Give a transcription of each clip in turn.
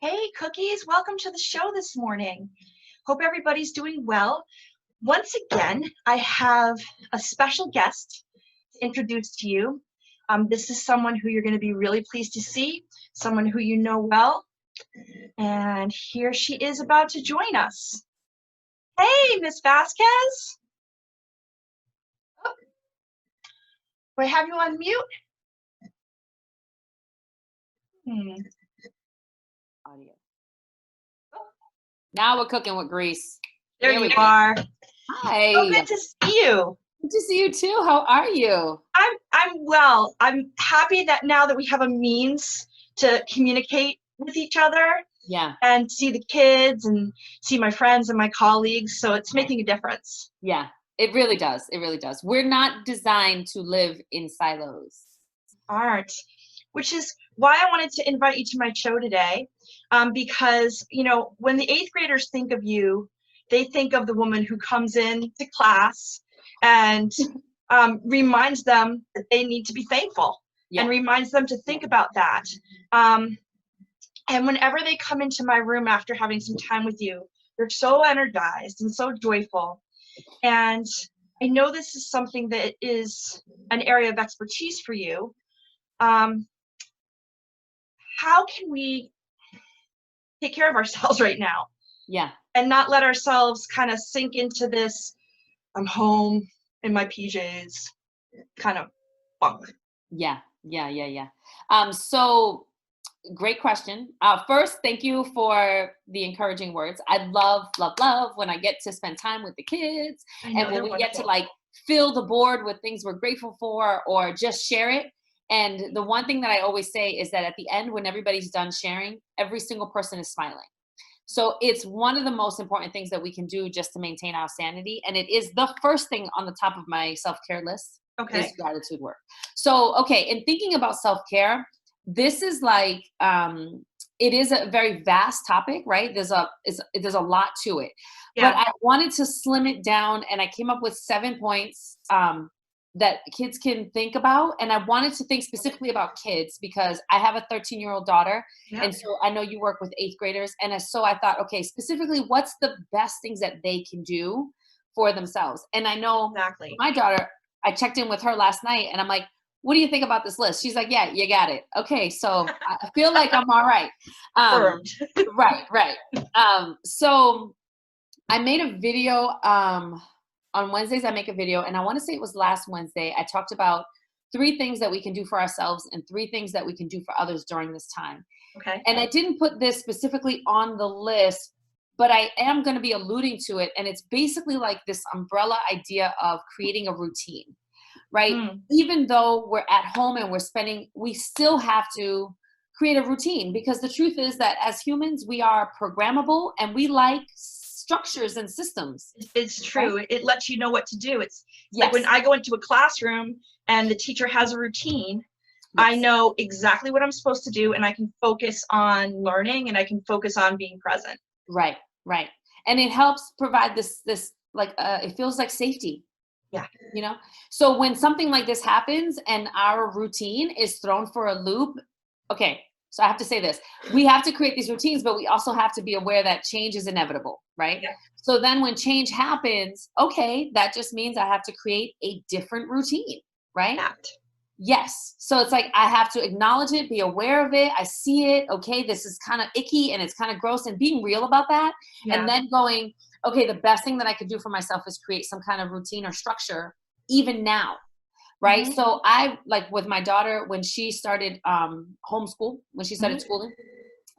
Hey, Cookies, welcome to the show this morning. Hope everybody's doing well. Once again, I have a special guest to introduce to you. This is someone who you're going to be really pleased to see, someone who you know well, and here she is about to join us. Hey, Miss Vasquez. Oh, do I have you on mute? Audio. Now we're cooking with grease. There you are. Hi. Oh, good to see you. Good to see you too. How are you? I'm well. I'm happy that now that we have a means to communicate with each other. Yeah. And see the kids and see my friends and my colleagues. So it's making a difference. Yeah, it really does. It really does. We're not designed to live in silos. Aren't. Which is why I wanted to invite you to my show today. Because, you know, when the 8th graders think of you, they think of the woman who comes in to class and reminds them that they need to be thankful and reminds them to think about that. And whenever they come into my room after having some time with you, they're so energized and so joyful. And I know this is something that is an area of expertise for you. How can we take care of ourselves right now? Yeah. And not let ourselves kind of sink into this, I'm home in my PJs kind of funk. Yeah. So great question. First, thank you for the encouraging words. I love when I get to spend time with the kids and when we get to like fill the board with things we're grateful for or just share it. And the one thing that I always say is that at the end, when everybody's done sharing, every single person is smiling. So it's one of the most important things that we can do just to maintain our sanity. And it is the first thing on the top of my self-care list is gratitude work. So, okay, in thinking about self-care, this is like, it is a very vast topic, right? There's a lot to it, but I wanted to slim it down and I came up with 7 points, that kids can think about. And I wanted to think specifically about kids because I have a 13-year-old daughter. And so I know you work with 8th graders. And so I thought, okay, specifically, what's the best things that they can do for themselves? And I know my daughter, I checked in with her last night and I'm like, what do you think about this list? She's like, yeah, you got it. Okay. So I feel like I'm all right. Right. So I made a video, on Wednesdays, I make a video, and I want to say it was last Wednesday. I talked about 3 things that we can do for ourselves and 3 things that we can do for others during this time. Okay. And I didn't put this specifically on the list, but I am going to be alluding to it. And it's basically like this umbrella idea of creating a routine, right? Even though we're at home and we still have to create a routine because the truth is that as humans, we are programmable and we like structures and systems. It's true. Right? It lets you know what to do. It's like when I go into a classroom and the teacher has a routine, I know exactly what I'm supposed to do and I can focus on learning and I can focus on being present. Right. And it helps provide this like, it feels like safety. Yeah. You know? So when something like this happens and our routine is thrown for a loop, okay, so I have to say this, we have to create these routines, but we also have to be aware that change is inevitable, right? Yeah. So then when change happens, okay, that just means I have to create a different routine, right? Yes. So it's like, I have to acknowledge it, be aware of it. I see it. Okay. This is kind of icky and it's kind of gross and being real about that. And then going, okay, the best thing that I could do for myself is create some kind of routine or structure even now. Right. So I like with my daughter, when she started homeschool, when she started schooling,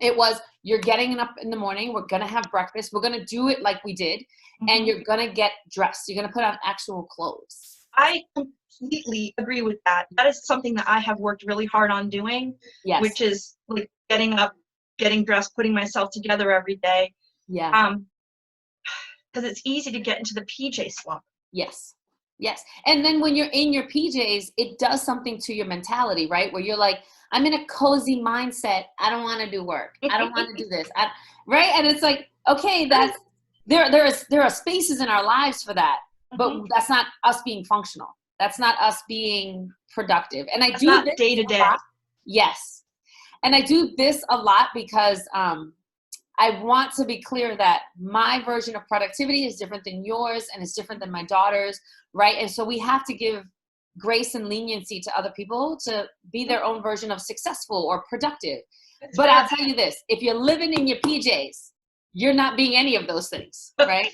it was, you're getting up in the morning. We're going to have breakfast. We're going to do it like we did. And you're going to get dressed. You're going to put on actual clothes. I completely agree with that. That is something that I have worked really hard on doing, which is like getting up, getting dressed, putting myself together every day. Yeah. Because it's easy to get into the PJ slump. Yes. And then when you're in your PJs, it does something to your mentality, right? Where you're like, I'm in a cozy mindset. I don't want to do work. I don't want to do this. Right. And it's like, okay, that's there are spaces in our lives for that, but that's not us being functional. That's not us being productive. And I do this day to day. Yes. And I do this a lot because I want to be clear that my version of productivity is different than yours and it's different than my daughter's, right? And so we have to give grace and leniency to other people to be their own version of successful or productive. But I'll tell you this, if you're living in your PJs, you're not being any of those things, right?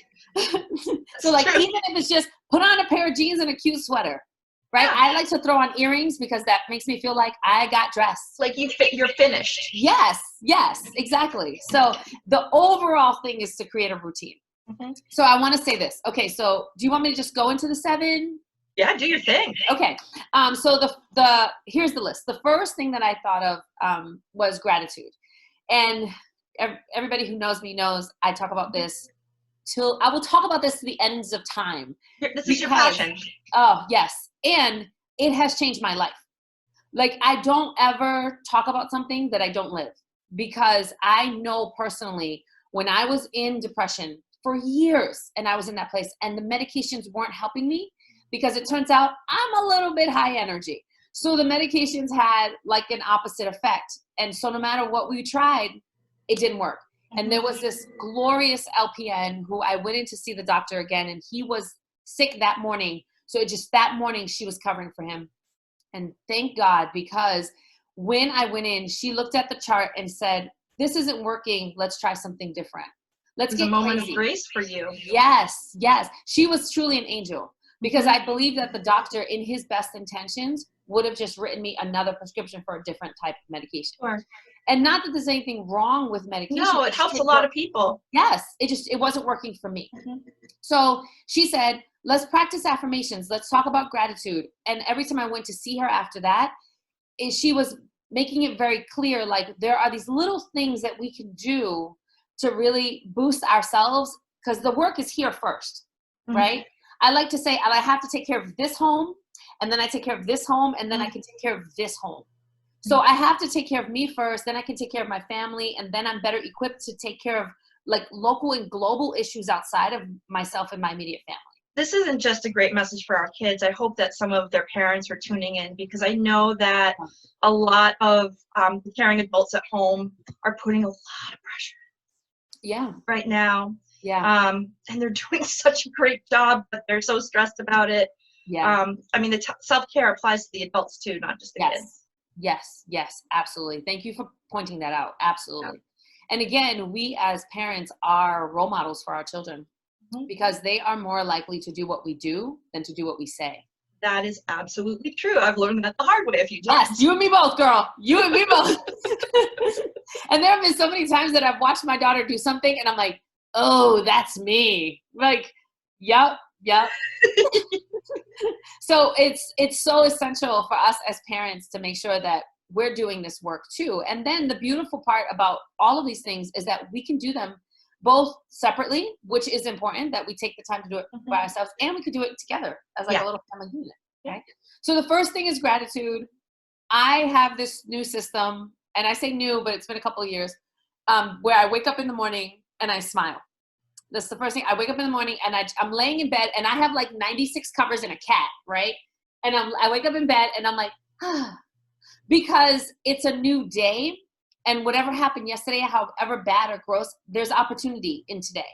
So like, even if it's just put on a pair of jeans and a cute sweater, right? Yeah. I like to throw on earrings because that makes me feel like I got dressed. Like you're finished. Yes, exactly. So the overall thing is to create a routine. Mm-hmm. So I want to say this. Okay, so do you want me to just go into the 7? Yeah, do your thing. Okay. So here's the list. The first thing that I thought of was gratitude. And everybody who knows me knows I talk about this I will talk about this to the ends of time. This is your passion. Oh, yes. And it has changed my life. Like, I don't ever talk about something that I don't live, because I know personally when I was in depression for years and I was in that place and the medications weren't helping me, because it turns out I'm a little bit high energy. So the medications had like an opposite effect. And so no matter what we tried, it didn't work. And there was this glorious LPN who I went in to see the doctor again, and he was sick that morning. So that morning she was covering for him. And thank God, because when I went in, she looked at the chart and said, this isn't working. Let's try something different. Let's get crazy. It was a moment of grace for you. Yes. She was truly an angel, because I believe that the doctor, in his best intentions, would have just written me another prescription for a different type of medication. Sure. And not that there's anything wrong with medication. No, it helps a lot of people. Yes, it wasn't working for me. Mm-hmm. So she said, let's practice affirmations. Let's talk about gratitude. And every time I went to see her after that, she was making it very clear, like, there are these little things that we can do to really boost ourselves, because the work is here first, right? I like to say, I have to take care of this home, and then I take care of this home, and then I can take care of this home. So I have to take care of me first, then I can take care of my family, and then I'm better equipped to take care of like local and global issues outside of myself and my immediate family. This isn't just a great message for our kids. I hope that some of their parents are tuning in, because I know that a lot of the caring adults at home are putting a lot of pressure right now. And they're doing such a great job, but they're so stressed about it. I mean, the self-care applies to the adults too, not just the kids. Yes, absolutely. Thank you for pointing that out. Absolutely. And again, we as parents are role models for our children, because they are more likely to do what we do than to do what we say. That is absolutely true. I've learned that the hard way a few times. Yes, you and me both, girl. You and me both. And there have been so many times that I've watched my daughter do something and I'm like, oh, that's me. Like, yep. So it's so essential for us as parents to make sure that we're doing this work too. And then the beautiful part about all of these things is that we can do them both separately, which is important, that we take the time to do it by ourselves, and we could do it together as like a little family unit, right? So the first thing is gratitude. I have this new system, and I say new, but it's been a couple of years, where I wake up in the morning and I smile. That's the first thing. I wake up in the morning and I'm laying in bed, and I have like 96 covers and a cat, right? And I wake up in bed and I'm like, because it's a new day, and whatever happened yesterday, however bad or gross, there's opportunity in today,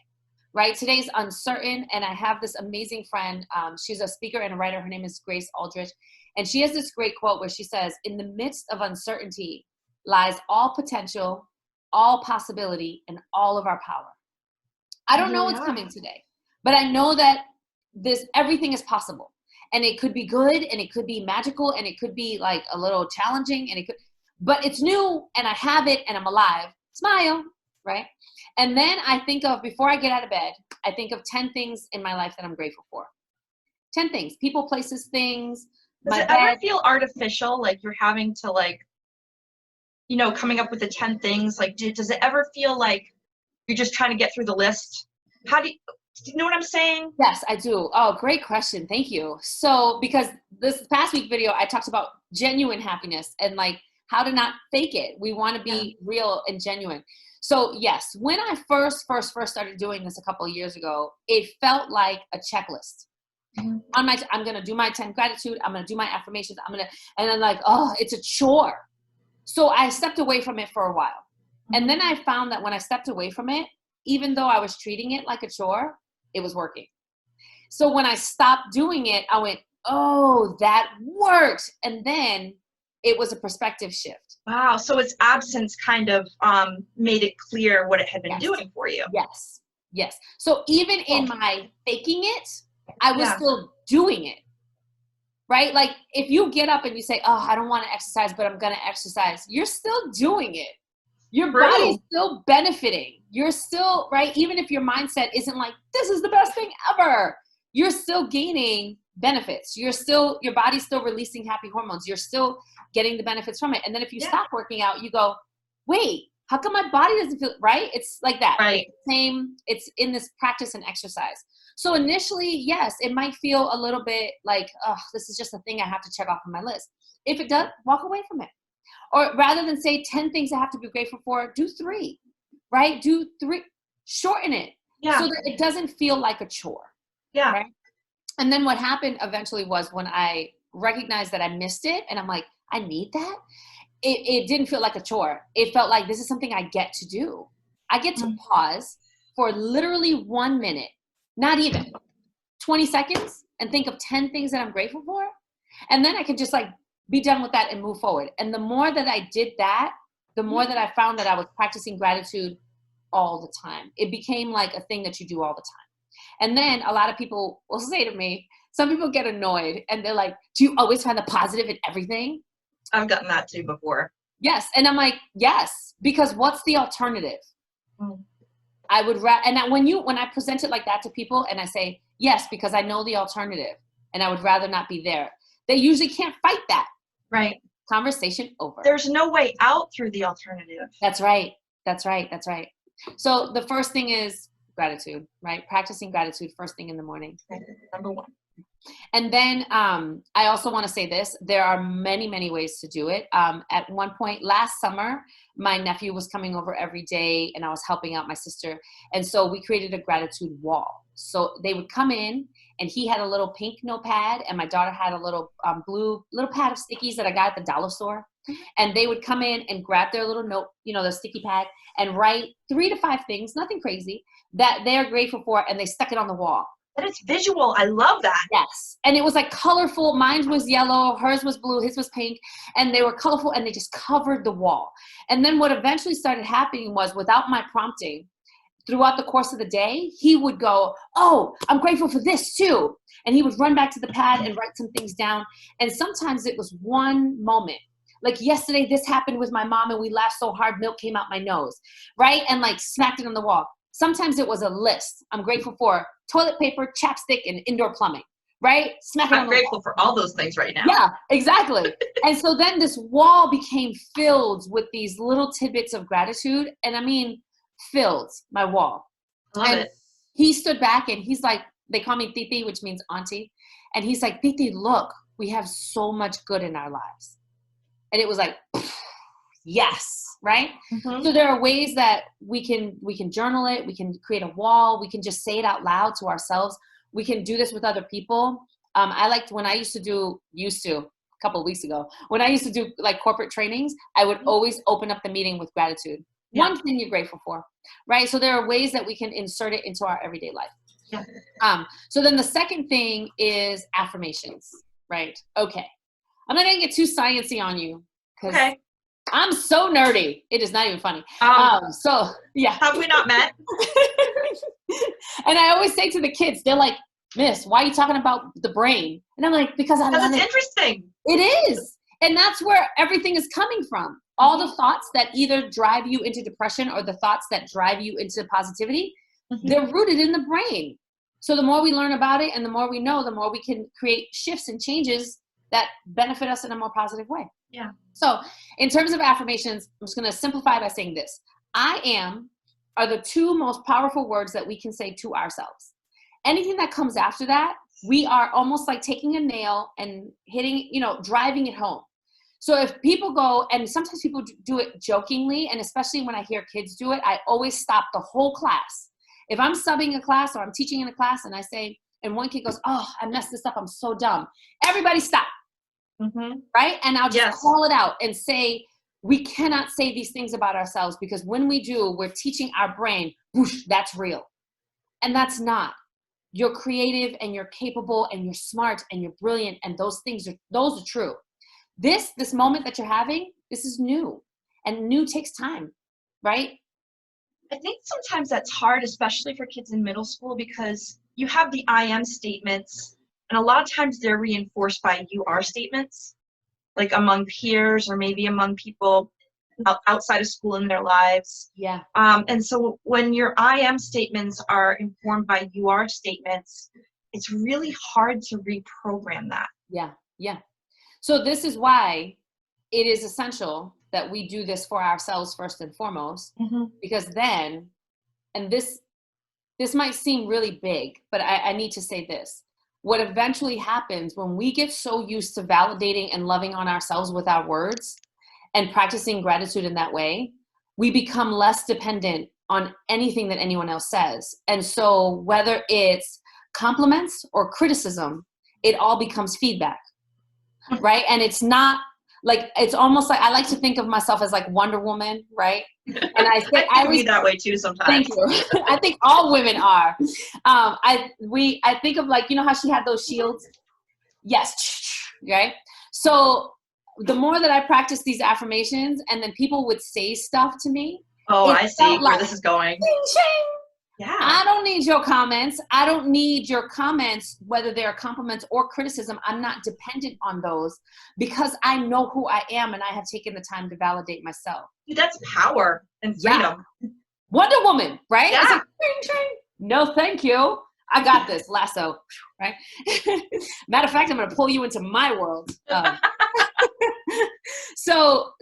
right? Today's uncertain, and I have this amazing friend. She's a speaker and a writer. Her name is Grace Aldrich, and she has this great quote where she says, in the midst of uncertainty lies all potential, all possibility, and all of our power. I don't know what's coming today, but I know that everything is possible, and it could be good, and it could be magical, and it could be like a little challenging, but it's new, and I have it, and I'm alive. Smile, right? And then I think of, before I get out of bed, I think of 10 things in my life that I'm grateful for. 10 things, people, places, things. Does it ever feel artificial? Like you're having to coming up with the 10 things? Like, does it ever feel like you're just trying to get through the list? Do you know what I'm saying? Yes, I do. Oh, great question. Thank you. So, because this past week video, I talked about genuine happiness and like how to not fake it. We want to be real and genuine. So yes, when I first started doing this a couple of years ago, it felt like a checklist. I'm going to do my 10 gratitude. I'm going to do my affirmations. And then like, oh, it's a chore. So I stepped away from it for a while. And then I found that when I stepped away from it, even though I was treating it like a chore, it was working. So when I stopped doing it, I went, oh, that works. And then it was a perspective shift. Wow. So its absence kind of made it clear what it had been doing for you. Yes. Yes. So even in my faking it, I was still doing it. Right? Like if you get up and you say, oh, I don't want to exercise, but I'm going to exercise, you're still doing it. Your body's still benefiting. You're still, right? Even if your mindset isn't like, this is the best thing ever, you're still gaining benefits. Your body's still releasing happy hormones. You're still getting the benefits from it. And then if you stop working out, you go, wait, how come my body doesn't feel right? It's like that. Right. It's in this practice and exercise. So initially, yes, it might feel a little bit like, oh, this is just a thing I have to check off on my list. If it does, walk away from it. Or rather than say 10 things I have to be grateful for, do 3, right? Do 3, shorten it so that it doesn't feel like a chore. Yeah. Right? And then what happened eventually was when I recognized that I missed it and I'm like, I need that. It didn't feel like a chore. It felt like this is something I get to do. I get to pause for literally 1 minute, not even 20 seconds, and think of 10 things that I'm grateful for. And then I can just like be done with that and move forward. And the more that I did that, the more that I found that I was practicing gratitude all the time. It became like a thing that you do all the time. And then a lot of people will say to me, some people get annoyed and they're like, do you always find the positive in everything? I've gotten that too before. Yes. And I'm like, yes, because what's the alternative? I would and when I present it like that to people and I say, yes, because I know the alternative and I would rather not be there, they usually can't fight that. Right. Conversation over. There's no way out through the alternative. That's right. That's right. That's right. So the first thing is gratitude, right? Practicing gratitude first thing in the morning. Number 1. And then I also want to say this. There are many, many ways to do it. At one point last summer, my nephew was coming over every day and I was helping out my sister. And so we created a gratitude wall. So they would come in and he had a little pink notepad and my daughter had a little blue little pad of stickies that I got at the dollar store. And they would come in and grab their little note, the sticky pad, and write 3 to 5 things, nothing crazy, that they're grateful for, and they stuck it on the wall. But it's visual. I love that. Yes. And it was like colorful. Mine was yellow, hers was blue, his was pink, and they were colorful and they just covered the wall. And then what eventually started happening was, without my prompting, throughout the course of the day, he would go, oh, I'm grateful for this too. And he would run back to the pad and write some things down. And sometimes it was one moment. Like yesterday, this happened with my mom and we laughed so hard, milk came out my nose, right? And like smacked it on the wall. Sometimes it was a list. I'm grateful for toilet paper, chapstick, and indoor plumbing, right? I'm grateful for all those things right now. Yeah, exactly. And so then this wall became filled with these little tidbits of gratitude. And I mean, filled my wall. Love it. He stood back and he's like, they call me Titi, which means auntie. And he's like, Titi, look, we have so much good in our lives. And it was like, yes, right? Mm-hmm. So there are ways that we can journal it. We can create a wall. We can just say it out loud to ourselves. We can do this with other people. I liked when I used to a couple of weeks ago, when I used to do like corporate trainings, I would always open up the meeting with gratitude. Yeah. One thing you're grateful for, right? So there are ways that we can insert it into our everyday life. Yeah. So then the second thing is affirmations, right? Okay. I'm not going to get too sciencey on you because I'm so nerdy. It is not even funny. So yeah. Have we not met? And I always say to the kids, they're like, Miss, why are you talking about the brain? And I'm like, because it's interesting. It is. And that's where everything is coming from. All the thoughts that either drive you into depression or the thoughts that drive you into positivity, they're rooted in the brain. So the more we learn about it and the more we know, the more we can create shifts and changes that benefit us in a more positive way. Yeah. So in terms of affirmations, I'm just going to simplify by saying this. I am are the 2 most powerful words that we can say to ourselves. Anything that comes after that, we are almost like taking a nail and hitting, driving it home. So if people go, and sometimes people do it jokingly, and especially when I hear kids do it, I always stop the whole class. If I'm subbing a class or I'm teaching in a class and I say, and one kid goes, oh, I messed this up, I'm so dumb. Everybody stop. Right? And I'll just call it out and say, we cannot say these things about ourselves, because when we do, we're teaching our brain, whoosh, that's real. And that's not. You're creative and you're capable and you're smart and you're brilliant, and those are true. This moment that you're having, this is new, and new takes time, right? I think sometimes that's hard, especially for kids in middle school, because you have the I am statements, and a lot of times they're reinforced by you are statements, like among peers or maybe among people outside of school in their lives. Yeah. And so when your I am statements are informed by you are statements, it's really hard to reprogram that. Yeah. Yeah. So this is why it is essential that we do this for ourselves first and foremost, because then, and this might seem really big, but I need to say this. What eventually happens when we get so used to validating and loving on ourselves with our words and practicing gratitude in that way, we become less dependent on anything that anyone else says. And so whether it's compliments or criticism, it all becomes feedback, right? And it's not like, it's almost like, I like to think of myself as like Wonder Woman, right? And I think I read that way too sometimes. Thank you. I think all women are. I think of, like, you know how she had those shields? Yes, right? So the more that I practice these affirmations, and then people would say stuff to me. Oh, I see where this is going. Ching, ching. Yeah. I don't need your comments. I don't need your comments, whether they're compliments or criticism. I'm not dependent on those, because I know who I am and I have taken the time to validate myself. Dude, that's power and freedom. Yeah. Wonder Woman, right? Yeah. It's like, ching, ching. No, thank you. I got this. Lasso, right? Matter of fact, I'm going to pull you into my world. So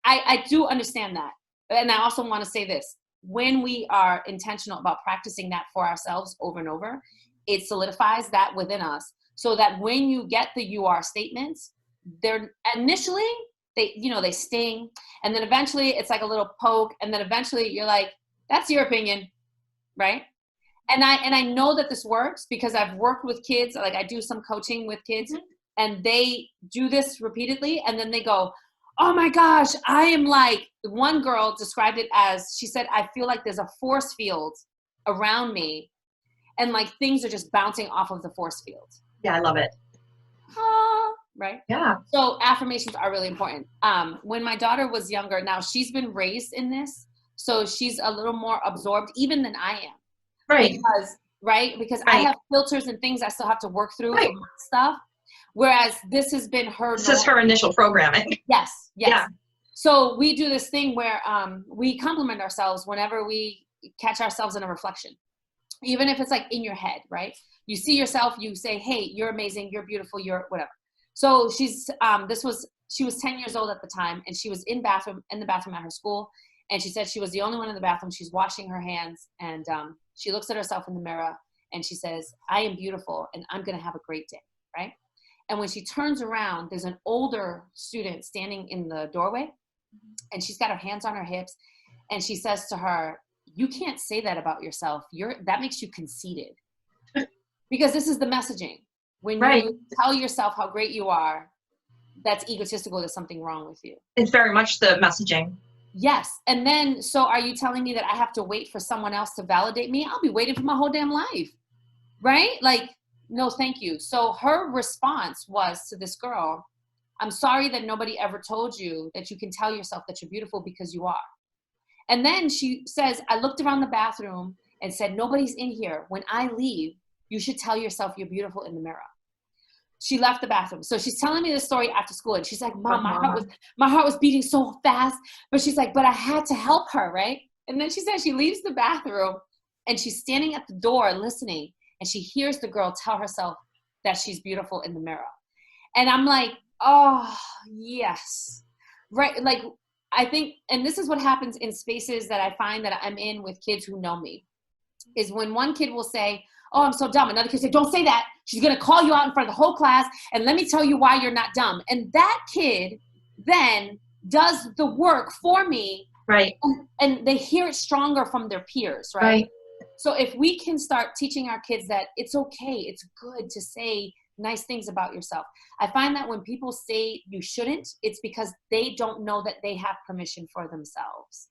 I do understand that. And I also want to say this. When we are intentional about practicing that for ourselves over and over, it solidifies that within us, so that when you get the you are statements, they're initially, they sting, and then eventually it's like a little poke, and then eventually you're like, that's your opinion, right? And I know that this works because I've worked with kids. Like, I do some coaching with kids, and they do this repeatedly, and then they go, oh my gosh, I am like, one girl described it as, she said, I feel like there's a force field around me, and like things are just bouncing off of the force field. Yeah, I love it. Right? Yeah. So affirmations are really important. When my daughter was younger, now she's been raised in this, so she's a little more absorbed even than I am. Right. Because I have filters and things I still have to work through for my stuff. Whereas this has been her. This is her initial programming. Yes. Yeah. So we do this thing where we compliment ourselves whenever we catch ourselves in a reflection, even if it's like in your head, right? You see yourself, you say, hey, you're amazing, you're beautiful, you're whatever. So she was 10 years old at the time, and she was in the bathroom at her school. And she said she was the only one in the bathroom. She's washing her hands, and she looks at herself in the mirror, and she says, I am beautiful, and I'm going to have a great day, right? And when she turns around, there's an older student standing in the doorway, and she's got her hands on her hips, and she says to her, you can't say that about yourself. That makes you conceited. Because this is the messaging. When you tell yourself how great you are, that's egotistical. There's something wrong with you. It's very much the messaging. Yes. And then, so are you telling me that I have to wait for someone else to validate me? I'll be waiting for my whole damn life. Right? Like, no, thank you. So her response was to this girl, I'm sorry that nobody ever told you that you can tell yourself that you're beautiful, because you are. And then she says, I looked around the bathroom and said, nobody's in here. When I leave, you should tell yourself you're beautiful in the mirror. She left the bathroom. So she's telling me this story after school, and she's like, Mom, my heart was beating so fast. But she's like, but I had to help her, right? And then she says she leaves the bathroom, and she's standing at the door listening, and she hears the girl tell herself that she's beautiful in the mirror. And I'm like, oh, yes. Right. Like, I think, and this is what happens in spaces that I find that I'm in with kids who know me, is when one kid will say, oh, I'm so dumb. Another kid say, don't say that. She's going to call you out in front of the whole class, and let me tell you why you're not dumb. And that kid then does the work for me. Right. And they hear it stronger from their peers, right? So if we can start teaching our kids that it's okay, it's good to say nice things about yourself. I find that when people say you shouldn't, it's because they don't know that they have permission for themselves.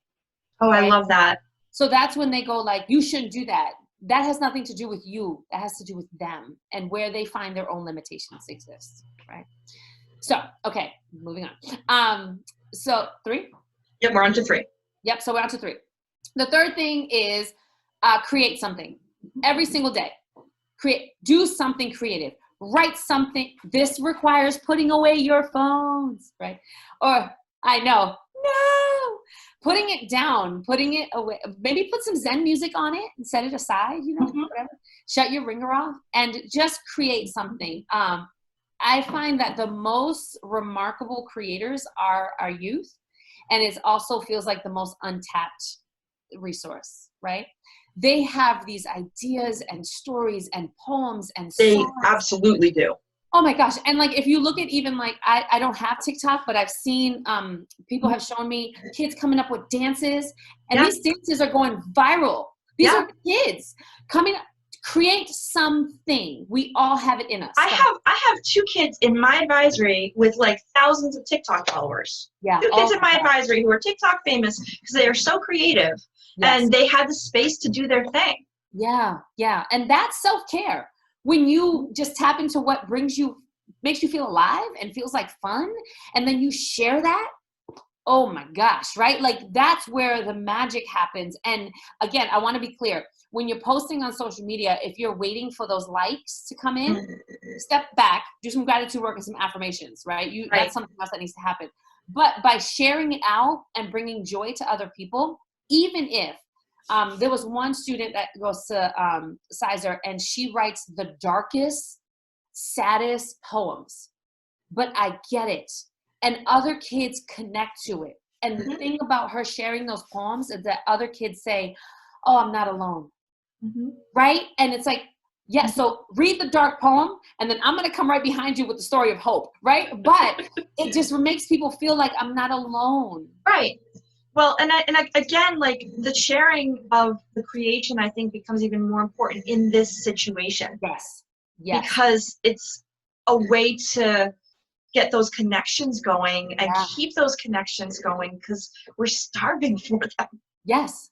Oh, right? I love that. So that's when they go like, you shouldn't do that. That has nothing to do with you. That has to do with them and where they find their own limitations exist, right? So, okay, moving on. So 3? Yep, we're on to 3. Yep, so we're on to 3. The third thing is create something every single day. Do something creative. Write something. This requires putting away your phones, right? Or I know, no, putting it down, putting it away. Maybe put some Zen music on it and set it aside, whatever. Shut your ringer off and just create something. I find that the most remarkable creators are our youth, and it also feels like the most untapped resource, right? They have these ideas and stories and poems and songs. They absolutely do. Oh my gosh. And like, if you look at even like, I don't have TikTok, but I've seen, people have shown me kids coming up with dances, and these dances are going viral. These are kids coming up. Create something. We all have it in us. I have 2 kids in my advisory with like thousands of TikTok followers. Yeah. 2 kids in my advisory who are TikTok famous because they are so creative and they had the space to do their thing. Yeah. Yeah. And that's self-care. When you just tap into what makes you feel alive and feels like fun, and then you share that. Oh my gosh, right? Like that's where the magic happens. And again, I want to be clear. When you're posting on social media, if you're waiting for those likes to come in, step back, do some gratitude work and some affirmations, right? That's something else that needs to happen. But by sharing it out and bringing joy to other people, even if there was one student that goes to Sizer, and she writes the darkest, saddest poems, but I get it. And other kids connect to it. And the thing about her sharing those poems is that other kids say, oh, I'm not alone. Right? And it's like, so read the dark poem, and then I'm going to come right behind you with the story of hope, right? But it just makes people feel like I'm not alone. Right. Well, and again, like the sharing of the creation, I think becomes even more important in this situation. Yes. Because it's a way to get those connections going and keep those connections going, because we're starving for them. Yes.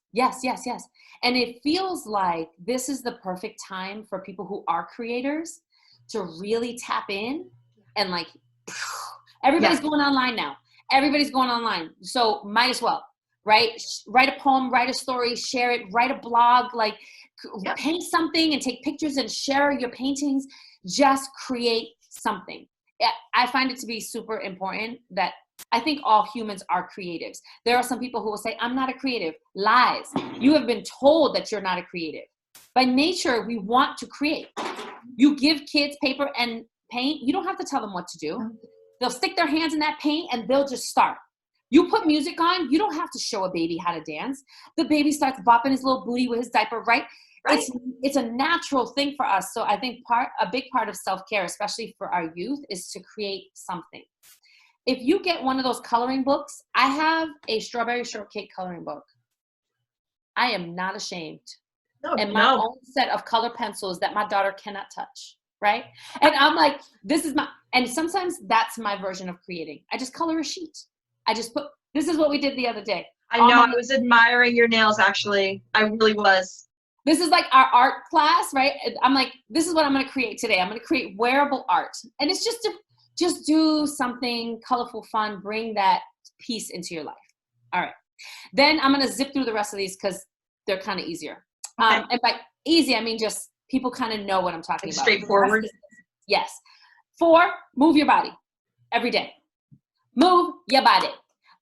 And it feels like this is the perfect time for people who are creators to really tap in and like, everybody's going online now. Everybody's going online. So might as well, right? Write a poem, write a story, share it, write a blog, like paint something and take pictures and share your paintings. Just create something. I find it to be super important that I think all humans are creatives. There are some people who will say, I'm not a creative. Lies. You have been told that you're not a creative. By nature, we want to create. You give kids paper and paint, you don't have to tell them what to do. They'll stick their hands in that paint and they'll just start. You put music on, you don't have to show a baby how to dance. The baby starts bopping his little booty with his diaper, right? It's a natural thing for us. So I think a big part of self-care, especially for our youth, is to create something. If you get one of those coloring books, I have a strawberry shortcake coloring book. I am not ashamed. And my own set of color pencils that my daughter cannot touch, right? And I'm like, and sometimes that's my version of creating. I just color a sheet. This is what we did the other day. I know, I was admiring your nails, actually. I really was. This is like our art class, right? I'm like, this is what I'm going to create today. I'm going to create wearable art. And it's just to do something colorful, fun, bring that piece into your life. All right. Then I'm going to zip through the rest of these because they're kind of easier. Okay. And by easy, I mean just people kind of know what I'm talking about. Straightforward. Yes. 4, move your body every day. Move your body.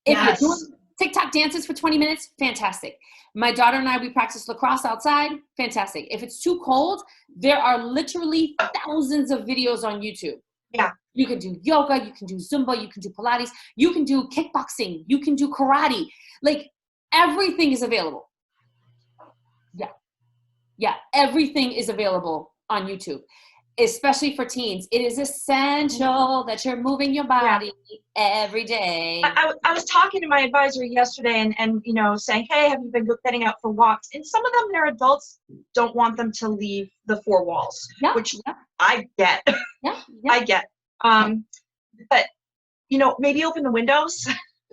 If you're doing TikTok dances for 20 minutes, fantastic. My daughter and I, we practice lacrosse outside, fantastic. If it's too cold, there are literally thousands of videos on YouTube. Yeah. You can do yoga, you can do Zumba, you can do Pilates, you can do kickboxing, you can do karate. Like everything is available. Yeah, everything is available on YouTube. especially for teens, it is essential that you're moving your body every day. I was talking to my advisor yesterday and you know, saying, hey, have you been getting out for walks? And some of them, their adults don't want them to leave the four walls, which I get. I get. But, you know, maybe open the windows.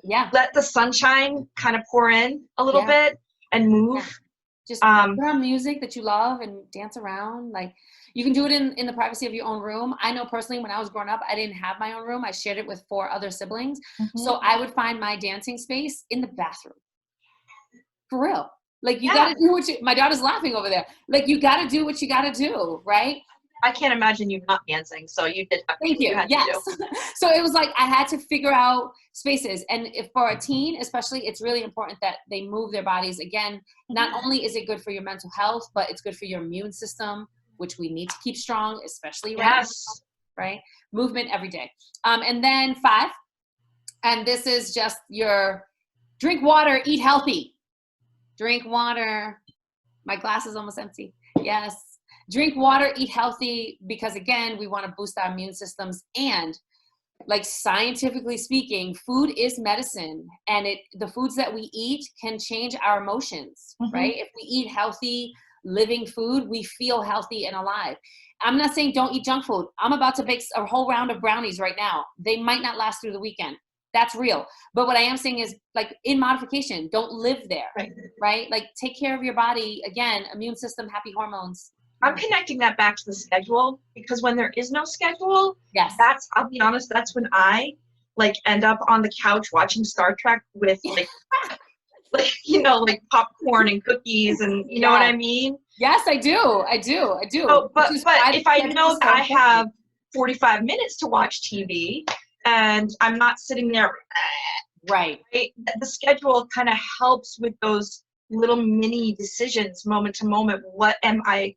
Let the sunshine kind of pour in a little bit and move. Just put on music that you love and dance around. Like, you can do it in the privacy of your own room. I know personally, when I was growing up, I didn't have my own room. I shared it with 4 other siblings. So I would find my dancing space in the bathroom. For real. Like, you got to do what my daughter's laughing over there. Like, you got to do what you got to do, right? I can't imagine you not dancing. So you did. Thank you. Yes. So it was like, I had to figure out spaces. And if for a teen, especially, it's really important that they move their bodies. Again, not only is it good for your mental health, but it's good for your immune system, which we need to keep strong, especially right now, right? Movement every day. And then 5, and this is just your drink water, eat healthy. Drink water. My glass is almost empty. Yes. Drink water, eat healthy, because again, we want to boost our immune systems. And like, scientifically speaking, food is medicine, and the foods that we eat can change our emotions, right? If we eat healthy, living food, we feel healthy and alive. I'm not saying don't eat junk food. I'm about to bake a whole round of brownies right now. They might not last through the weekend. That's real. But what I am saying is, like, in modification, don't live there, right? Like, take care of your body. Again, immune system, happy hormones. I'm connecting that back to the schedule, because when there is no schedule, I'll be honest, that's when I like end up on the couch watching Star Trek with like you know, like popcorn and cookies, and you know what I mean? Yes, I do. So, but if I know that I have 45 minutes to watch TV and I'm not sitting there, right? The schedule kind of helps with those little mini decisions, moment to moment. What am I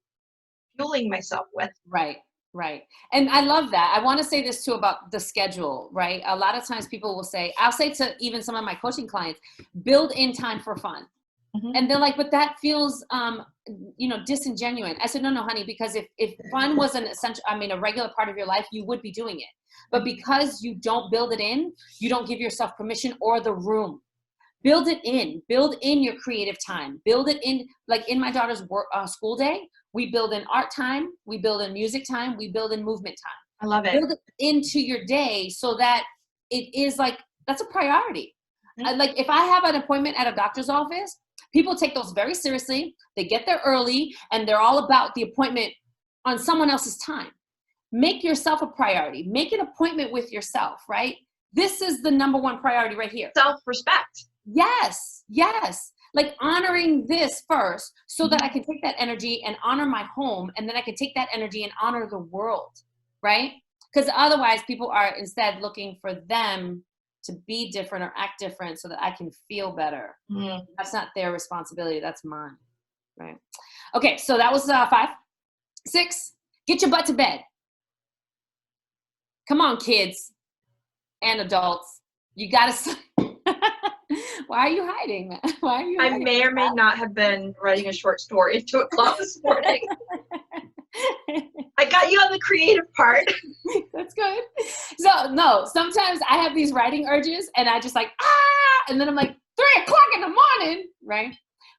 fueling myself with? Right. And I love that. I want to say this too about the schedule, right? A lot of times people will say, I'll say to even some of my coaching clients, build in time for fun. And they're like, but that feels, you know, disingenuous. I said, no, honey, because if fun was an essential, a regular part of your life, you would be doing it. But because you don't build it in, you don't give yourself permission or the room. Build it in. Build in your creative time. Build it in. Like, in my daughter's school day, we build in art time. We build in music time. We build in movement time. I love it. Build it into your day so that it is like, that's a priority. Like, if I have an appointment at a doctor's office, people take those very seriously. They get there early, and they're all about the appointment on someone else's time. Make yourself a priority. Make an appointment with yourself, right? This is the number one priority right here. Self-respect. Yes. Like, honoring this first so that I can take that energy and honor my home, and then I can take that energy and honor the world, right? Because otherwise people are instead looking for them to be different or act different so that I can feel better. That's not their responsibility. That's mine, right? Okay, so that was 5. 6, get your butt to bed. Come on, kids and adults. You got to... Why are you hiding? I may or may not have been writing a short story at 2 o'clock this morning. I got you on the creative part. That's good. So, no, sometimes I have these writing urges, and I just like, and then I'm like, 3 o'clock in the morning, right?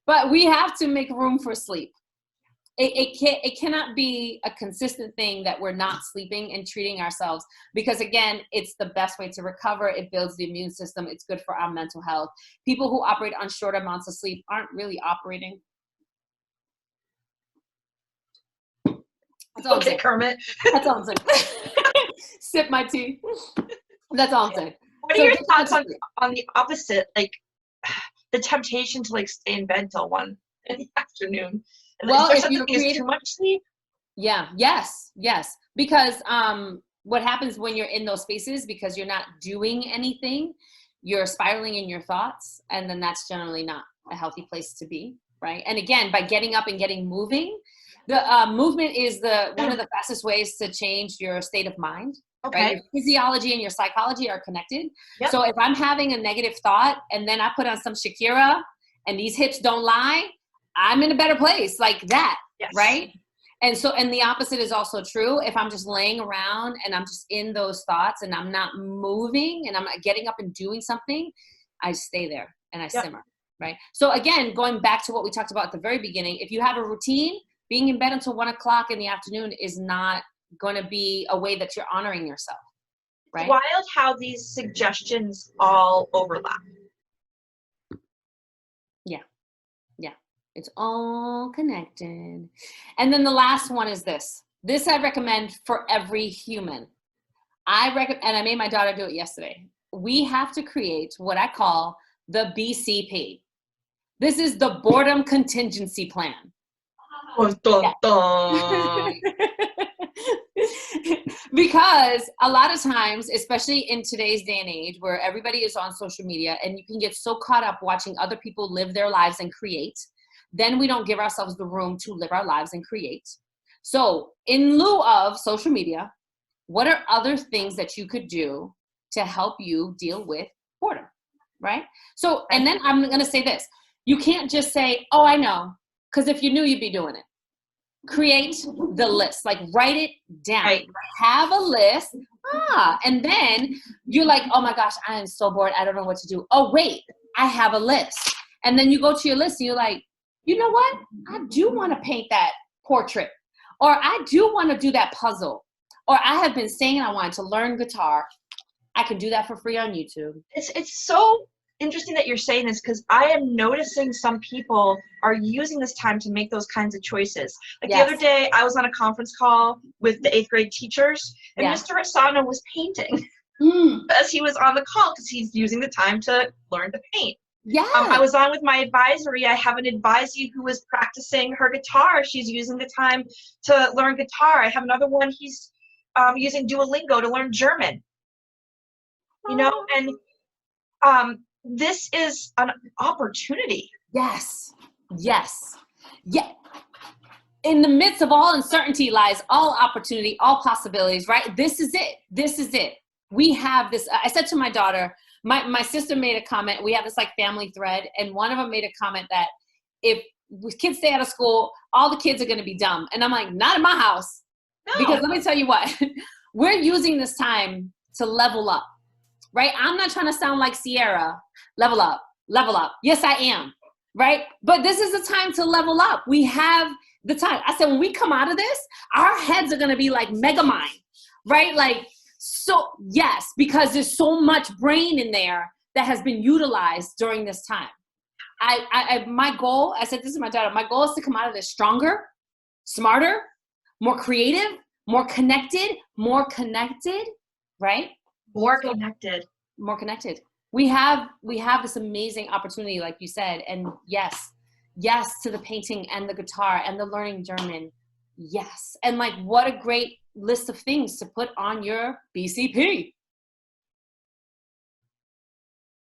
But we have to make room for sleep. It cannot be a consistent thing that we're not sleeping and treating ourselves, because again, it's the best way to recover. It builds the immune system. It's good for our mental health. People who operate on short amounts of sleep aren't really operating. That's all okay, Kermit. That's all I'm saying. Sip my tea. That's all I'm saying. What are your thoughts on the opposite, like the temptation to like stay in bed till 1 in the afternoon? Well, if you create too much sleep. Yes. Because what happens when you're in those spaces, because you're not doing anything, you're spiraling in your thoughts, and then that's generally not a healthy place to be, right? And again, by getting up and getting moving, the movement is one of the fastest ways to change your state of mind. Okay. Right? Your physiology and your psychology are connected. Yep. So if I'm having a negative thought and then I put on some Shakira and these hips don't lie, I'm in a better place like that, right? And so, and the opposite is also true. If I'm just laying around and I'm just in those thoughts and I'm not moving and I'm not getting up and doing something, I stay there and I simmer, right? So again, going back to what we talked about at the very beginning, if you have a routine, being in bed until 1 o'clock in the afternoon is not going to be a way that you're honoring yourself, right? It's wild how these suggestions all overlap. Yeah. Yeah. It's all connected. And then the last one is this. This I recommend for every human. And I made my daughter do it yesterday. We have to create what I call the BCP. This is the boredom contingency plan. Dun, dun, dun. Because a lot of times, especially in today's day and age where everybody is on social media and you can get so caught up watching other people live their lives and create, then we don't give ourselves the room to live our lives and create. So in lieu of social media, what are other things that you could do to help you deal with boredom, right? So, and then I'm going to say this. You can't just say, oh, I know, because if you knew, you'd be doing it. Create the list, like write it down. Right. Have a list. And then you're like, oh my gosh, I am so bored. I don't know what to do. Oh, wait, I have a list. And then you go to your list and you're like, you know what? I do want to paint that portrait, or I do want to do that puzzle, or I have been saying I wanted to learn guitar. I can do that for free on YouTube. It's so interesting that you're saying this, because I am noticing some people are using this time to make those kinds of choices. Like the other day, I was on a conference call with the 8th grade teachers, and Mr. Asano was painting as he was on the call, because he's using the time to learn to paint. Yeah. I was on with my advisory. I have an advisee who is practicing her guitar. She's using the time to learn guitar. I have another one. He's using Duolingo to learn German. You know, and this is an opportunity. Yes. Yes. Yeah. In the midst of all uncertainty lies all opportunity, all possibilities, right? This is it. This is it. We have this. I said to my daughter, my sister made a comment. We have this like family thread, and one of them made a comment that if kids stay out of school, all the kids are going to be dumb. And I'm like, not in my house. No. Because let me tell you what, we're using this time to level up, right? I'm not trying to sound like Sierra, level up, level up. Yes, I am, right? But this is the time to level up. We have the time. I said, when we come out of this, our heads are going to be like Megamind, right? Like, so yes, because there's so much brain in there that has been utilized during this time. My goal, I said this to my daughter, my goal is to come out of this stronger, smarter, more creative, more connected, right? More connected. More connected. We have this amazing opportunity, like you said, and yes to the painting and the guitar and the learning German. Yes. And like, what a great list of things to put on your BCP.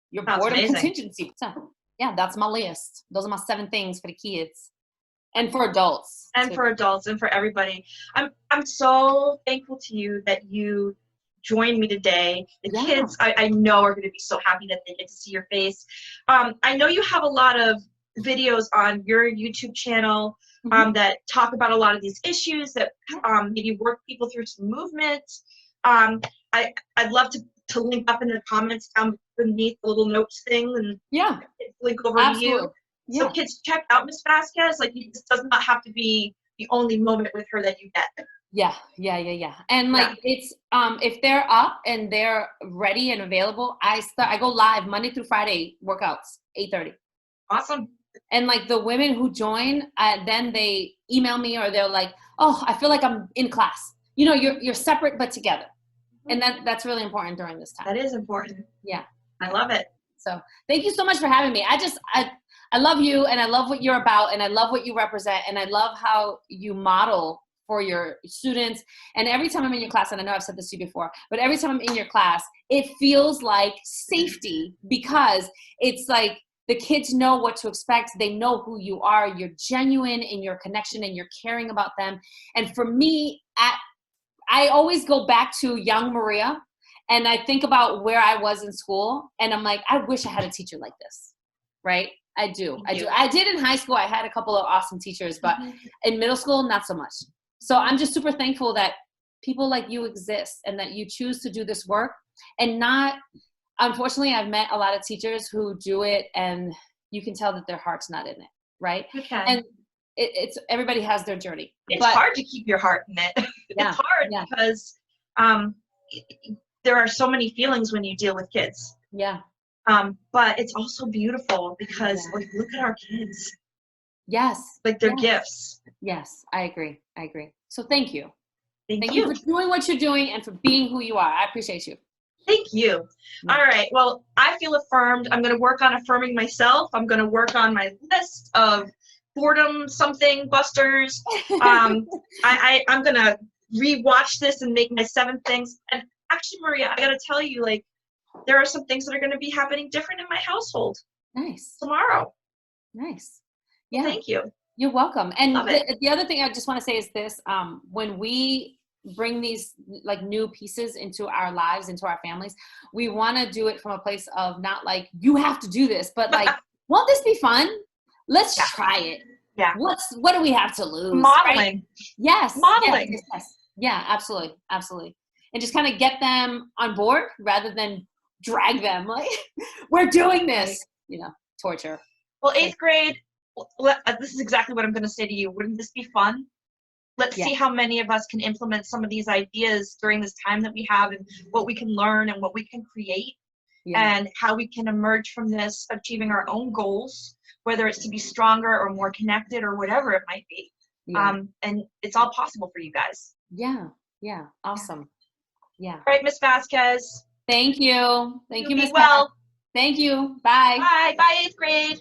Your boredom contingency. So, yeah, that's my list. Those are my 7 things for the kids and for adults. And too. for adults and for everybody. I'm so thankful to you that you joined me today. The kids, I know, are going to be so happy that they get to see your face. I know you have a lot of videos on your YouTube channel that talk about a lot of these issues, that maybe work people through some movements. I'd love to link up in the comments down beneath the little notes thing, and link over to you. So kids, check out Miss Vasquez. Like, this does not have to be the only moment with her that you get. Yeah. And like, it's if they're up and they're ready and available, I go live Monday through Friday workouts, 8:30. Awesome. And like the women who join, then they email me, or they're like, oh, I feel like I'm in class. You know, you're separate but together. And that's really important during this time. That is important. Yeah. I love it. So thank you so much for having me. I love you, and I love what you're about, and I love what you represent, and I love how you model for your students. And every time I'm in your class, and I know I've said this to you before, but every time I'm in your class, it feels like safety, because it's like the kids know what to expect. They know who you are. You're genuine in your connection, and you're caring about them. And for me, I always go back to young Maria, and I think about where I was in school, and I'm like, I wish I had a teacher like this, right? I do. I did in high school. I had a couple of awesome teachers, but in middle school, not so much. So I'm just super thankful that people like you exist and that you choose to do this work and not, unfortunately, I've met a lot of teachers who do it and you can tell that their heart's not in it, right? Okay. And it's everybody has their journey. It's hard to keep your heart in it. Yeah, it's hard because there are so many feelings when you deal with kids. Yeah. But it's also beautiful because like, look at our kids. Yes. Like they're gifts. Yes, I agree. I agree. So thank you. Thank you for doing what you're doing and for being who you are. I appreciate you. Thank you. All right. Well, I feel affirmed. I'm going to work on affirming myself. I'm going to work on my list of boredom something busters. I'm going to rewatch this and make my 7 things. And actually, Maria, I got to tell you, like, there are some things that are going to be happening different in my household. Nice. Tomorrow. Nice. Yeah. Thank you. You're welcome. And the other thing I just want to say is this, when we bring these like new pieces into our lives, into our families, we want to do it from a place of not like, you have to do this, but like, won't this be fun? Let's try it. Yeah. What do we have to lose? Modeling. Right? Yes. Modeling. Yes. Yeah, absolutely. Absolutely. And just kind of get them on board rather than drag them like, we're doing this, you know, torture. Well, 8th grade, this is exactly what I'm going to say to you. Wouldn't this be fun? Let's see how many of us can implement some of these ideas during this time that we have and what we can learn and what we can create and how we can emerge from this achieving our own goals, whether it's to be stronger or more connected or whatever it might be. And it's all possible for you guys. Yeah. Yeah. Awesome. Yeah. All right, Miss Vasquez. Thank you. Thank you, Miss Well. Thank you. Bye. Bye. Bye, 8th grade.